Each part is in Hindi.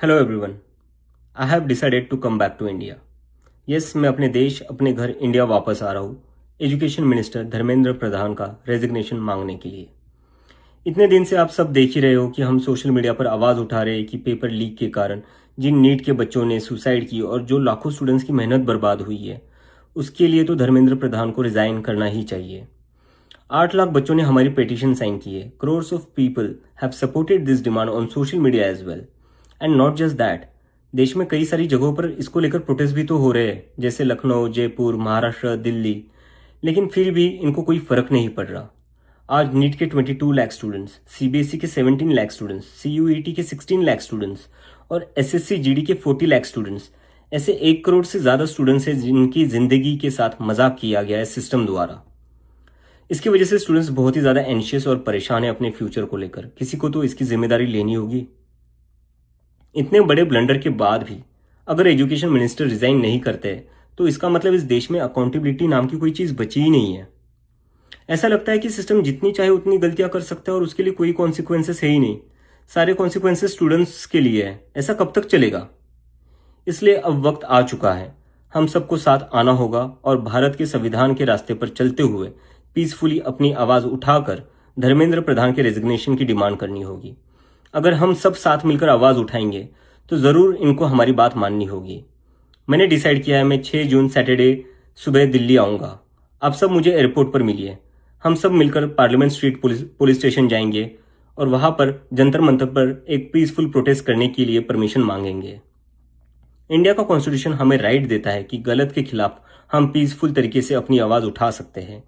Hello everyone, I have decided to come back to India. Yes, मैं अपने देश, अपने घर इंडिया वापस आ रहा हूँ एजुकेशन मिनिस्टर धर्मेंद्र प्रधान का रेजिग्नेशन मांगने के लिए। इतने दिन से आप सब देख ही रहे हो कि हम सोशल मीडिया पर आवाज़ उठा रहे हैं कि पेपर लीक के कारण जिन नीट के बच्चों ने सुसाइड की और जो लाखों स्टूडेंट्स की मेहनत बर्बाद हुई है, उसके लिए तो धर्मेंद्र प्रधान को रिजाइन करना ही चाहिए। 8 लाख बच्चों ने हमारी पिटीशन साइन की है। Crores of people have supported this demand on social media as well. And not just that, देश में कई सारी जगहों पर इसको लेकर प्रोटेस्ट भी तो हो रहे हैं, जैसे लखनऊ, जयपुर, महाराष्ट्र, दिल्ली। लेकिन फिर भी इनको कोई फर्क नहीं पड़ रहा। आज नीट के 22 लाख स्टूडेंट्स, सीबीएसई के 17 लाख स्टूडेंट्स, सीयूईटी के 16 लाख स्टूडेंट्स और एसएससी जीडी के 40 लाख स्टूडेंट्स, ऐसे 1 करोड़ से ज्यादा स्टूडेंट्स हैं जिनकी जिंदगी के साथ मजाक किया गया है सिस्टम द्वारा। इसकी वजह से स्टूडेंट्स बहुत ही ज्यादा एंशियस और परेशान है अपने फ्यूचर को लेकर। किसी को तो इसकी जिम्मेदारी लेनी होगी। इतने बड़े ब्लंडर के बाद भी अगर एजुकेशन मिनिस्टर रिजाइन नहीं करते तो इसका मतलब इस देश में अकाउंटेबिलिटी नाम की कोई चीज बची ही नहीं है। ऐसा लगता है कि सिस्टम जितनी चाहे उतनी गलतियां कर सकता है और उसके लिए कोई कॉन्सिक्वेंसेस है ही नहीं। सारे कॉन्सिक्वेंसेस स्टूडेंट्स के लिए है। ऐसा कब तक चलेगा? इसलिए अब वक्त आ चुका है, हम सबको साथ आना होगा और भारत के संविधान के रास्ते पर चलते हुए पीसफुली अपनी आवाज उठाकर धर्मेंद्र प्रधान के रेजिग्नेशन की डिमांड करनी होगी। अगर हम सब साथ मिलकर आवाज उठाएंगे तो जरूर इनको हमारी बात माननी होगी। मैंने डिसाइड किया है, मैं 6 जून सैटरडे सुबह दिल्ली आऊंगा। आप सब मुझे एयरपोर्ट पर मिलिए। हम सब मिलकर पार्लियामेंट स्ट्रीट पुलिस स्टेशन जाएंगे और वहां पर जंतर मंतर पर एक पीसफुल प्रोटेस्ट करने के लिए परमिशन मांगेंगे। इंडिया का कॉन्स्टिट्यूशन हमें राइट देता है कि गलत के खिलाफ हम पीसफुल तरीके से अपनी आवाज उठा सकते हैं।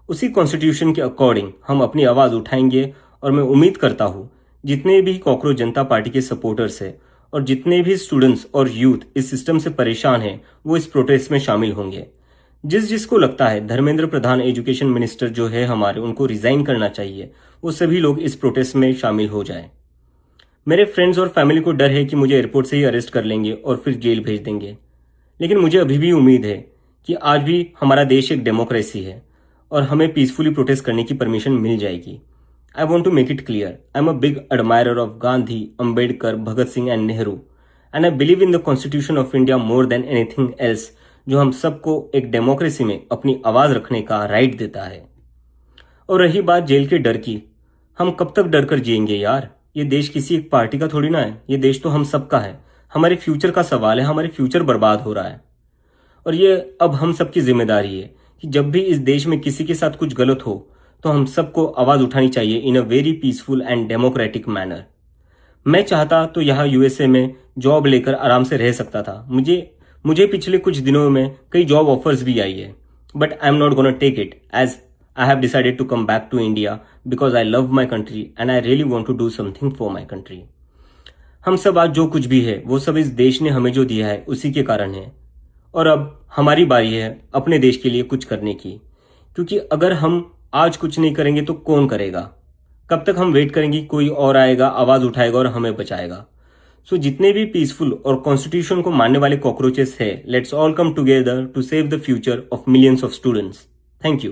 उसी कॉन्स्टिट्यूशन के अकॉर्डिंग हम अपनी आवाज उठाएंगे और मैं उम्मीद करता हूं जितने भी कॉकरोच जनता पार्टी के सपोर्टर्स हैं और जितने भी स्टूडेंट्स और यूथ इस सिस्टम से परेशान हैं वो इस प्रोटेस्ट में शामिल होंगे। जिसको लगता है धर्मेंद्र प्रधान एजुकेशन मिनिस्टर जो है हमारे, उनको रिजाइन करना चाहिए, वो सभी लोग इस प्रोटेस्ट में शामिल हो जाएं। मेरे फ्रेंड्स और फैमिली को डर है कि मुझे एयरपोर्ट से ही अरेस्ट कर लेंगे और फिर जेल भेज देंगे। लेकिन मुझे अभी भी उम्मीद है कि आज भी हमारा देश एक डेमोक्रेसी है और हमें पीसफुली प्रोटेस्ट करने की परमिशन मिल जाएगी। I want to make it clear, I'm a big admirer of Gandhi, Ambedkar, Bhagat Singh and Nehru, and I believe in the Constitution of India more than anything else, जो हम सबको एक डेमोक्रेसी में अपनी आवाज रखने का राइट देता है। और रही बात जेल के डर की, हम कब तक डर कर जिएंगे यार? ये देश किसी एक पार्टी का थोड़ी ना है, ये देश तो हम सबका है। हमारे फ्यूचर का सवाल है, हमारे फ्यूचर बर्बाद हो रहा है और ये अब हम सबकी जिम्मेदारी है कि जब भी इस देश में किसी के साथ कुछ गलत हो तो हम सबको आवाज उठानी चाहिए in a very peaceful and democratic manner. मैं चाहता तो यहाँ यूएसए में जॉब लेकर आराम से रह सकता था। मुझे पिछले कुछ दिनों में कई जॉब ऑफर्स भी आई है, but I am not gonna take it as I have decided to come back to India because I love my country and I really want to do something for my country. हम सब आज जो कुछ भी है वो सब इस देश ने हमें जो दिया है उसी के कारण है और अब हमारी बारी है अपने देश के लिए कुछ करने की, क्योंकि अगर हम आज कुछ नहीं करेंगे तो कौन करेगा? कब तक हम वेट करेंगे कोई और आएगा, आवाज उठाएगा और हमें बचाएगा? सो जितने भी पीसफुल और कॉन्स्टिट्यूशन को मानने वाले कॉकरोचेस है, let's all come together to save the future of millions of students. Thank you.